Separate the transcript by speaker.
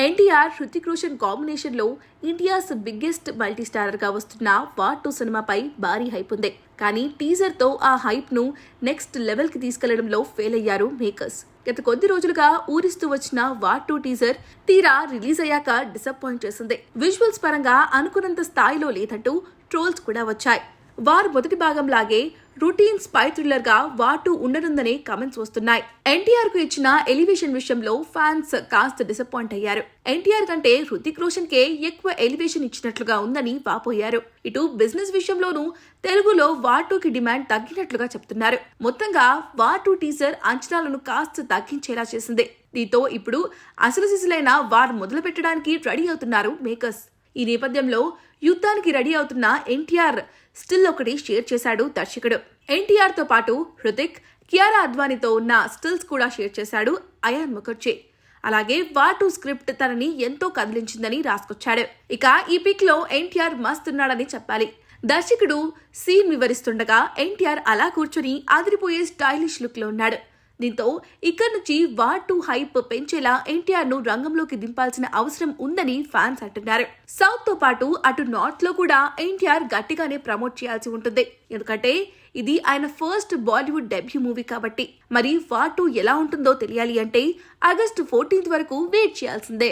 Speaker 1: NTR Hrithik Roshan combination లో India's biggest multi starrer గా వస్తున్న వార్ 2 సినిమాపై భారీ హైప్ ఉంది. కానీ టీజర్ తో ఆ హైప్ ను నెక్స్ట్ లెవెల్ కి తీసుకెళ్లడంలో ఫెయిల్ అయ్యారు మేకర్స్. గత కొద్ది రోజులుగా ఊరిస్తూ వచ్చిన వార్ 2 టీజర్ తీరా రిలీజ్ అయ్యాక డిసప్పాయింట్ చేసింది. విజువల్స్ పరంగా అనుకున్నంత స్థాయిలో లేదంటూ ట్రోల్స్ కూడా వచ్చాయి. వార్ మొదటి భాగం లాగే రొటీన్ స్పై థ్రిల్లర్ గా వార్ 2 ఉండనుందనే కమెంట్స్ వస్తున్నాయి. ఎన్టీఆర్ కు ఇచ్చిన ఎలివేషన్ విషయంలో ఫ్యాన్స్ కాస్త డిసప్పాయింట్ అయ్యారు. ఎన్టీఆర్ కంటే హృతిక్ రోషన్ కే ఎక్కువ ఎలివేషన్ ఇచ్చినట్లుగా ఉందని వాపోయారు. ఇటు బిజినెస్ విషయంలోనూ తెలుగులో వార్ 2 కి డిమాండ్ తగ్గినట్లుగా చెప్తున్నారు. మొత్తంగా వార్ 2 టీజర్ అంచనాలను కాస్త తగ్గించేలా చేసింది. దీంతో ఇప్పుడు అసలు సిసలైన వార్ మొదలు పెట్టడానికి రెడీ అవుతున్నారు మేకర్స్. ఈ నేపథ్యంలో యుద్ధానికి రెడీ అవుతున్న ఎన్టీఆర్ స్టిల్ ఒకటి షేర్ చేశాడు దర్శకుడు. ఎన్టీఆర్ తో పాటు హృతిక్, కియారా అద్వానీతో ఉన్న స్టిల్స్ కూడా షేర్ చేశాడు అయాన్ ముఖర్జీ. అలాగే వార్ 2 స్క్రిప్ట్ తనని ఎంతో కదిలించిందని రాసుకొచ్చాడు. ఇక ఈ పిక్ లో ఎన్టీఆర్ మస్తున్నాడని చెప్పాలి. దర్శకుడు సీన్ వివరిస్తుండగా ఎన్టీఆర్ అలా కూర్చొని అదిరిపోయే స్టైలిష్ లుక్ లో ఉన్నాడు. దీంతో ఇక్కడి నుంచి వార్ 2 హైప్ పెంచేలా ఎన్టీఆర్ ను రంగంలోకి దింపాల్సిన అవసరం ఉందని ఫ్యాన్స్ అంటున్నారు. సౌత్ తో పాటు అటు నార్త్ లో కూడా ఎన్టీఆర్ గట్టిగానే ప్రమోట్ చేయాల్సి ఉంటుంది. ఎందుకంటే ఇది ఆయన ఫస్ట్ బాలీవుడ్ డెబ్యూ మూవీ కాబట్టి. మరి వార్ 2 ఎలా ఉంటుందో తెలియాలి అంటే ఆగస్టు 14 వరకు వెయిట్ చేయాల్సిందే.